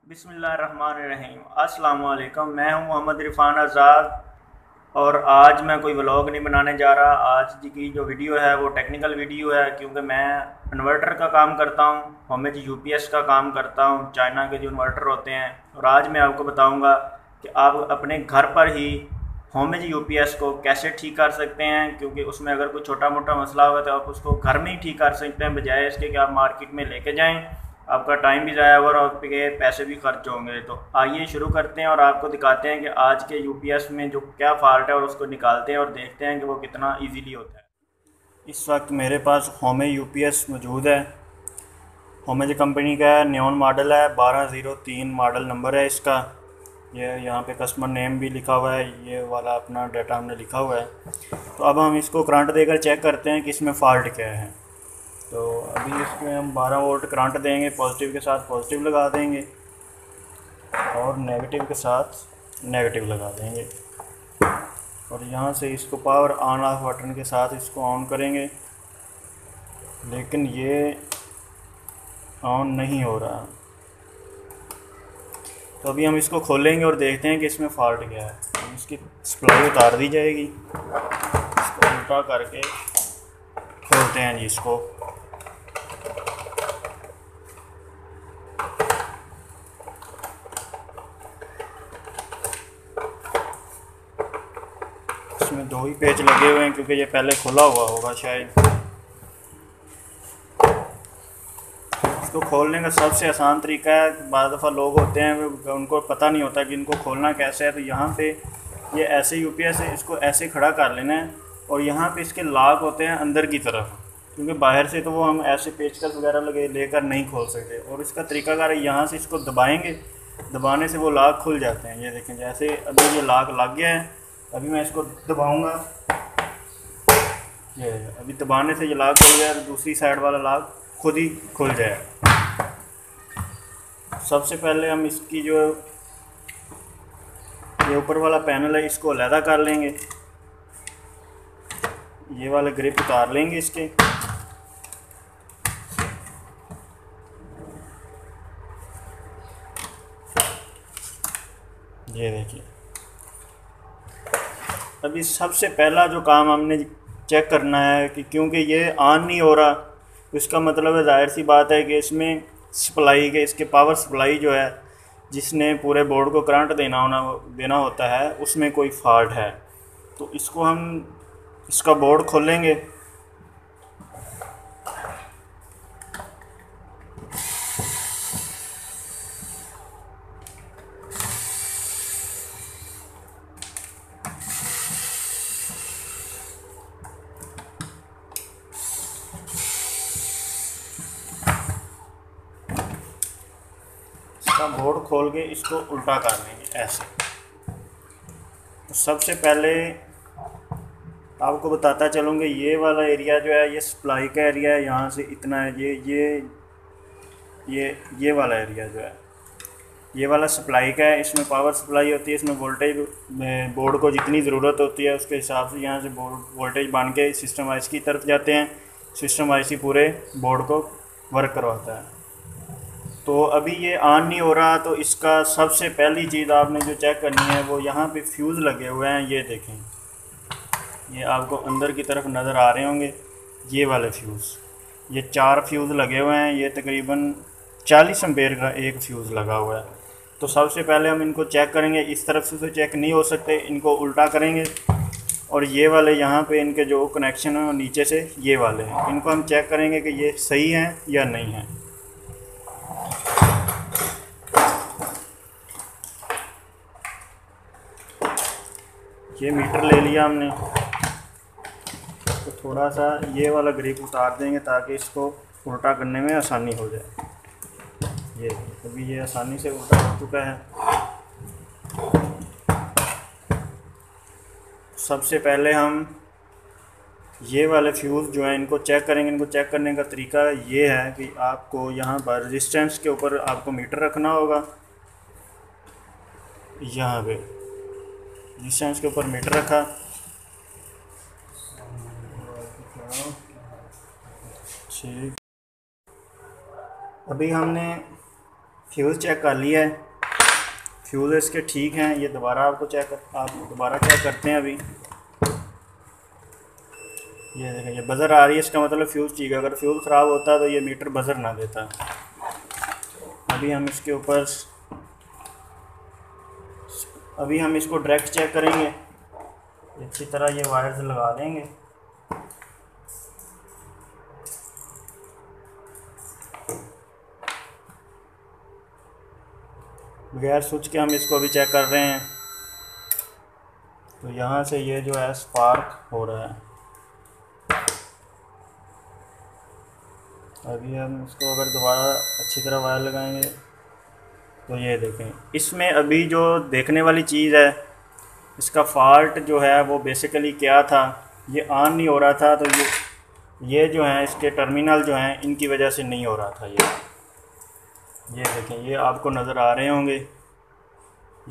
बिस्मिल्लाहिर्रहमानिर्रहीम। अस्सलाम वालेकुम। मैं हूं मोहम्मद इरफान आज़ाद और आज मैं कोई व्लॉग नहीं बनाने जा रहा। आज की जो वीडियो है वो टेक्निकल वीडियो है, क्योंकि मैं इन्वर्टर का काम करता हूं, होमेज यूपीएस का काम करता हूं, चाइना के जो इन्वर्टर होते हैं। और आज मैं आपको बताऊंगा कि आप अपने घर पर ही होमेज यूपीएस को कैसे ठीक कर सकते हैं, क्योंकि उसमें अगर कोई छोटा मोटा मसला होगा तो आप उसको घर में ही ठीक कर सकते हैं, बजाय इसके कि आप मार्केट में लेके जाएं। आपका टाइम भी ज़ाया होगा और आपके पैसे भी खर्च होंगे। तो आइए शुरू करते हैं और आपको दिखाते हैं कि आज के यूपीएस में जो क्या फ़ाल्ट है और उसको निकालते हैं और देखते हैं कि वो कितना इजीली होता है। इस वक्त मेरे पास होमेज यूपीएस मौजूद है। होमेज कंपनी का है, न्योन मॉडल है, 1203 मॉडल नंबर है इसका। ये यहाँ पे कस्टमर नेम भी लिखा हुआ है, ये वाला अपना डाटा हमने लिखा हुआ है। तो अब हम इसको करंट देकर चेक करते हैं कि इसमें फ़ाल्ट क्या है। तो अभी इसमें हम 12 वोल्ट करंट देंगे, पॉजिटिव के साथ पॉजिटिव लगा देंगे और नेगेटिव के साथ नेगेटिव लगा देंगे। और यहाँ से इसको पावर ऑन ऑफ बटन के साथ इसको ऑन करेंगे, लेकिन ये ऑन नहीं हो रहा। तो अभी हम इसको खोलेंगे और देखते हैं कि इसमें फ़ॉल्ट क्या है। इसकी सप्लाई उतार दी जाएगी, इसको उल्टा करके खोलते हैं जी इसको। इसमें दो ही पेच लगे हुए हैं, क्योंकि ये पहले खुला हुआ होगा शायद। इसको खोलने का सबसे आसान तरीका है, बाद दफ़ा लोग होते हैं उनको पता नहीं होता कि इनको खोलना कैसे है। तो यहाँ पे ये ऐसे यूपीएस है, इसको ऐसे खड़ा कर लेना है और यहाँ पे इसके लॉक होते हैं अंदर की तरफ, क्योंकि बाहर से तो वो हम ऐसे पेचकस वगैरह लगे लेकर नहीं खोल सकते। और इसका तरीकाकार है, यहाँ से इसको दबाएंगे, दबाने से वो लॉक खुल जाते हैं। ये देखें, जैसे अभी ये लॉक लग गया है। अभी मैं इसको दबाऊंगा, ये अभी दबाने से ये लॉक खुल गया और दूसरी साइड वाला लॉक खुद ही खुल जाए। सबसे पहले हम इसकी जो ये ऊपर वाला पैनल है इसको अलहदा कर लेंगे, ये वाले ग्रिप उतार लेंगे इसके। ये देखिए, अभी सबसे पहला जो काम हमने चेक करना है कि क्योंकि ये ऑन नहीं हो रहा, तो इसका मतलब है ज़ाहिर सी बात है कि इसमें सप्लाई के इसके पावर सप्लाई जो है, जिसने पूरे बोर्ड को करंट देना होता है, उसमें कोई फॉल्ट है। तो इसको हम इसका बोर्ड खोलेंगे। इसका बोर्ड खोल के इसको उल्टा कर लेंगे ऐसे। तो सबसे पहले आपको बताता चलूँगा, ये वाला एरिया जो है ये सप्लाई का एरिया है, यहाँ से इतना है। ये वाला एरिया जो है ये वाला सप्लाई का है, इसमें पावर सप्लाई होती है, इसमें वोल्टेज बोर्ड को जितनी ज़रूरत होती है उसके हिसाब से यहाँ से वोल्टेज बन के सिस्टम आईसी की तरफ जाते हैं। सिस्टम आईसी पूरे बोर्ड को वर्क करवाता है। तो अभी ये ऑन नहीं हो रहा, तो इसका सबसे पहली चीज़ आपने जो चेक करनी है वो यहाँ पे फ्यूज़ लगे हुए हैं। ये देखें, ये आपको अंदर की तरफ नज़र आ रहे होंगे, ये वाले फ्यूज़, ये 4 फ्यूज़ लगे हुए हैं। ये तकरीबन 40 एम्पेयर का एक फ्यूज़ लगा हुआ है। तो सबसे पहले हम इनको चेक करेंगे। इस तरफ से तो चेक नहीं हो सकते, इनको उल्टा करेंगे और ये वाले यहाँ पे इनके जो कनेक्शन है नीचे से ये वाले हैं, इनको हम चेक करेंगे कि ये सही हैं या नहीं हैं। ये मीटर ले लिया हमने, तो थोड़ा सा ये वाला ग्रिप उतार देंगे ताकि इसको उल्टा करने में आसानी हो जाए। ये अभी ये आसानी से उल्टा हो चुका है। सबसे पहले हम ये वाले फ्यूज़ जो हैं इनको चेक करेंगे। इनको चेक करने का तरीका ये है कि आपको यहाँ पर रेजिस्टेंस के ऊपर आपको मीटर रखना होगा। यहाँ पे रेजिस्टेंस के ऊपर मीटर रखा, ठीक। अभी हमने फ्यूज़ चेक कर लिया है, फ्यूज़ इसके ठीक हैं। ये दोबारा आप दोबारा चेक करते हैं। अभी ये देखें, ये बज़र आ रही है, इसका मतलब फ्यूज़ ठीक है। अगर फ्यूज़ ख़राब होता तो ये मीटर बज़र ना देता। अभी हम इसके ऊपर इसको डायरेक्ट चेक करेंगे। अच्छी तरह ये वायर्स लगा लेंगे। बगैर स्विच के हम इसको अभी चेक कर रहे हैं। तो यहाँ से ये जो है स्पार्क हो रहा है। अभी हम इसको अगर दोबारा अच्छी तरह वायर लगाएंगे तो ये देखें, इसमें अभी जो देखने वाली चीज़ है, इसका फॉल्ट जो है वो बेसिकली क्या था, ये ऑन नहीं हो रहा था। तो ये जो है इसके टर्मिनल जो हैं इनकी वजह से नहीं हो रहा था। ये देखें, ये आपको नज़र आ रहे होंगे,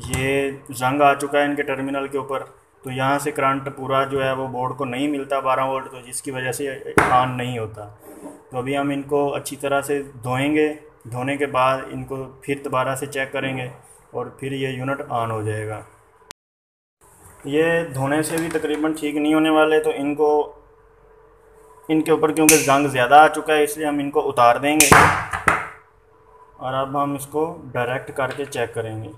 ये जंग आ चुका है इनके टर्मिनल के ऊपर। तो यहाँ से करंट पूरा जो है वो बोर्ड को नहीं मिलता 12 वोल्ट, तो जिसकी वजह से ऑन नहीं होता। तो अभी हम इनको अच्छी तरह से धोएंगे। धोने के बाद इनको फिर दोबारा से चेक करेंगे और फिर ये यूनिट ऑन हो जाएगा। ये धोने से भी तकरीबन ठीक नहीं होने वाले, तो इनके ऊपर क्योंकि जंग ज़्यादा आ चुका है इसलिए हम इनको उतार देंगे और अब हम इसको डायरेक्ट करके चेक करेंगे।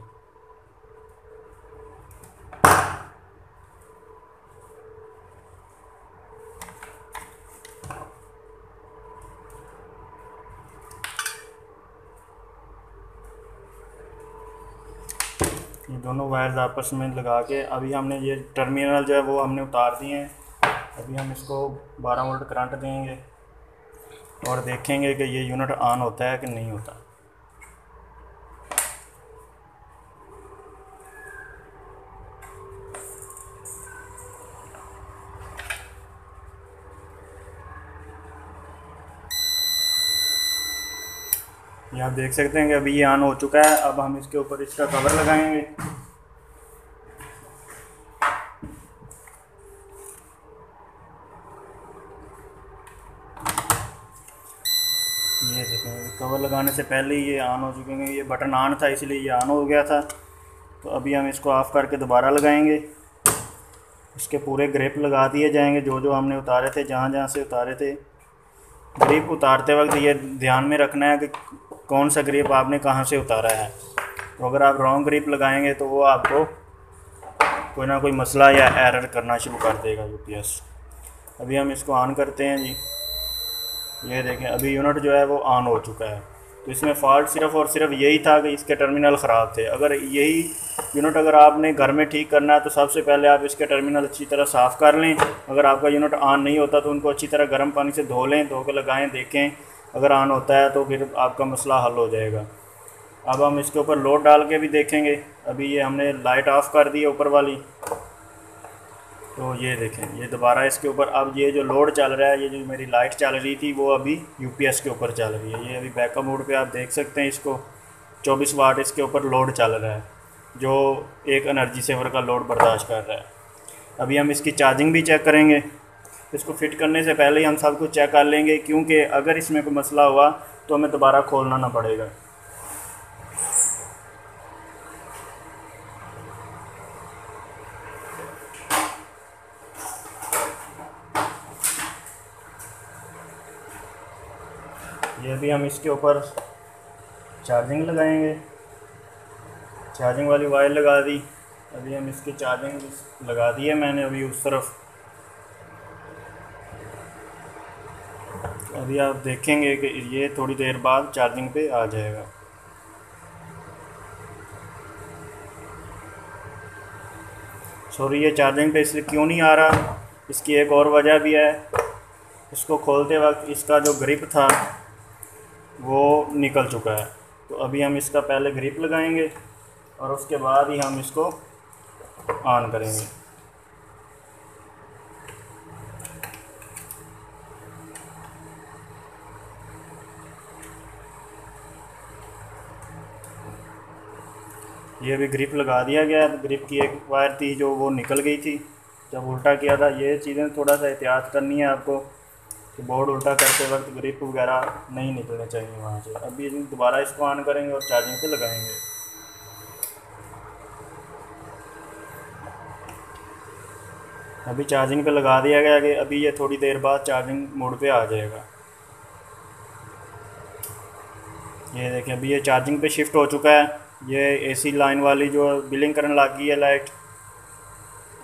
ये दोनों वायर्स आपस में लगा के अभी हमने ये टर्मिनल जो है वो हमने उतार दिए हैं। अभी हम इसको 12 वोल्ट करंट देंगे और देखेंगे कि ये यूनिट ऑन होता है कि नहीं होता। ये आप देख सकते हैं कि अभी ये ऑन हो चुका है। अब हम इसके ऊपर इसका कवर लगाएंगे। ये देखें, कवर लगाने से पहले ही ये ऑन हो चुके हैं। ये बटन ऑन था इसलिए ये ऑन हो गया था। तो अभी हम इसको ऑफ़ करके दोबारा लगाएंगे। इसके पूरे ग्रिप लगा दिए जाएंगे जो जो हमने उतारे थे, जहाँ जहाँ से उतारे थे। ग्रिप उतारते वक्त ये ध्यान में रखना है कि कौन सा ग्रिप आपने कहाँ से उतारा है। तो अगर आप रॉन्ग ग्रिप लगाएंगे तो वो आपको कोई ना कोई मसला या एरर करना शुरू कर देगा यूपीएस। अभी हम इसको ऑन करते हैं जी। ये देखें, अभी यूनिट जो है वो ऑन हो चुका है। तो इसमें फ़ॉल्ट सिर्फ़ और सिर्फ यही था कि इसके टर्मिनल ख़राब थे। अगर यही यूनिट अगर आपने घर में ठीक करना है तो सबसे पहले आप इसके टर्मिनल अच्छी तरह साफ़ कर लें। अगर आपका यूनिट ऑन नहीं होता तो उनको अच्छी तरह गर्म पानी से धो लें, धो के लगाएँ, देखें अगर ऑन होता है तो फिर आपका मसला हल हो जाएगा। अब हम इसके ऊपर लोड डाल के भी देखेंगे। अभी ये हमने लाइट ऑफ़ कर दी है ऊपर वाली, तो ये देखें, ये दोबारा इसके ऊपर अब ये जो लोड चल रहा है, ये जो मेरी लाइट चल रही थी वो अभी यूपीएस के ऊपर चल रही है। ये अभी बैकअप मोड पे आप देख सकते हैं, इसको 24 वाट इसके ऊपर लोड चल रहा है जो एक एनर्जी सेवर का लोड बर्दाश्त कर रहा है। अभी हम इसकी चार्जिंग भी चेक करेंगे। इसको फिट करने से पहले ही हम सब कुछ चेक कर लेंगे, क्योंकि अगर इसमें कोई मसला हुआ तो हमें दोबारा खोलना ना पड़ेगा। ये भी हम इसके ऊपर चार्जिंग लगाएंगे। चार्जिंग वाली वायर लगा दी। अभी हम इसकी चार्जिंग लगा दी है मैंने अभी उस तरफ। अभी आप देखेंगे कि ये थोड़ी देर बाद चार्जिंग पे आ जाएगा। सॉरी, ये चार्जिंग पे इसलिए क्यों नहीं आ रहा, इसकी एक और वजह भी है। इसको खोलते वक्त इसका जो ग्रिप था वो निकल चुका है। तो अभी हम इसका पहले ग्रिप लगाएंगे और उसके बाद ही हम इसको ऑन करेंगे। ये भी ग्रिप लगा दिया गया है। ग्रिप की एक वायर थी जो वो निकल गई थी जब उल्टा किया था। ये चीज़ें थोड़ा सा एहतियात करनी है आपको कि बोर्ड उल्टा करते वक्त ग्रिप वगैरह नहीं निकलने चाहिए वहाँ से। अभी दोबारा इसको ऑन करेंगे और चार्जिंग पे लगाएंगे। अभी चार्जिंग पे लगा दिया गया कि अभी ये थोड़ी देर बाद चार्जिंग मोड पे आ जाएगा। ये देखें अभी ये चार्जिंग पे शिफ्ट हो चुका है। ये एसी लाइन वाली जो बिलिंग करने लग गई है लाइट,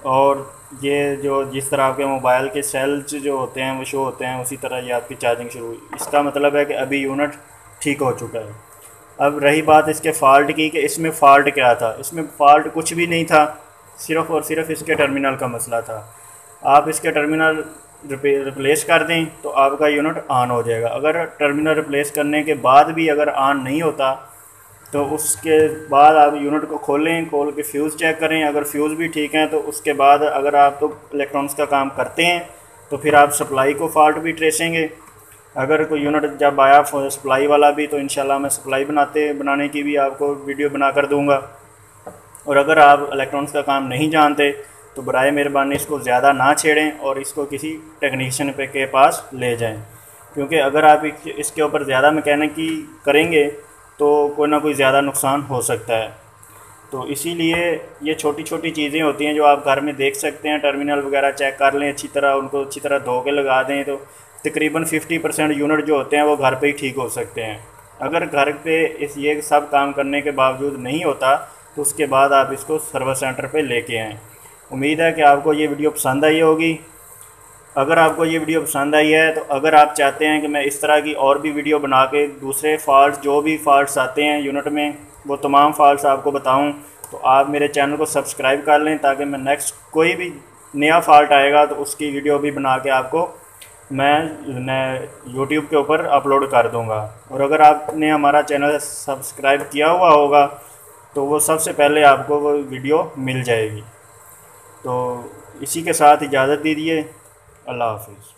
और ये जो जिस तरह आपके मोबाइल के सेल्स जो होते हैं वो शो होते हैं उसी तरह ये आपकी चार्जिंग शुरू हुई। इसका मतलब है कि अभी यूनिट ठीक हो चुका है। अब रही बात इसके फ़ाल्ट की कि इसमें फ़ाल्ट क्या था। इसमें फ़ाल्ट कुछ भी नहीं था, सिर्फ़ और सिर्फ इसके टर्मिनल का मसला था। आप इसके टर्मिनल रिप्लेस कर दें तो आपका यूनिट ऑन हो जाएगा। अगर टर्मिनल रिप्लेस करने के बाद भी अगर ऑन नहीं होता तो उसके बाद आप यूनिट को खोल के फ्यूज़ चेक करें। अगर फ्यूज़ भी ठीक हैं तो उसके बाद अगर आप तो इलेक्ट्रॉनिक्स का काम करते हैं तो फिर आप सप्लाई को फॉल्ट भी ट्रेसेंगे। अगर कोई यूनिट जब आया सप्लाई वाला भी तो इंशाल्लाह मैं सप्लाई बनाने की भी आपको वीडियो बना कर दूँगा। और अगर आप इलेक्ट्रॉनिक्स का काम नहीं जानते तो बराए मेहरबानी इसको ज़्यादा ना छेड़ें और इसको किसी टेक्नीशियन के पास ले जाएं, क्योंकि अगर आप इसके ऊपर ज़्यादा मैकेनिकी करेंगे तो कोई ना कोई ज़्यादा नुकसान हो सकता है। तो इसीलिए ये छोटी छोटी चीज़ें होती हैं जो आप घर में देख सकते हैं। टर्मिनल वगैरह चेक कर लें अच्छी तरह, उनको अच्छी तरह धो के लगा दें तो तकरीबन 50% यूनिट जो होते हैं वो घर पे ही ठीक हो सकते हैं। अगर घर पे ये सब काम करने के बावजूद नहीं होता तो उसके बाद आप इसको सर्विस सेंटर पे लेके आएँ। उम्मीद है कि आपको ये वीडियो पसंद आई होगी। अगर आपको ये वीडियो पसंद आई है तो अगर आप चाहते हैं कि मैं इस तरह की और भी वीडियो बना के दूसरे फॉल्ट्स जो भी फॉल्ट्स आते हैं यूनिट में वो तमाम फॉल्ट्स आपको बताऊं, तो आप मेरे चैनल को सब्सक्राइब कर लें ताकि मैं नेक्स्ट कोई भी नया फॉल्ट आएगा तो उसकी वीडियो भी बना के आपको मैं यूट्यूब के ऊपर अपलोड कर दूंगा। और अगर आपने हमारा चैनल सब्सक्राइब किया हुआ होगा तो वो सबसे पहले आपको वो वीडियो मिल जाएगी। तो इसी के साथ इजाज़त दीजिए। अल्लाह हाफ़िज़।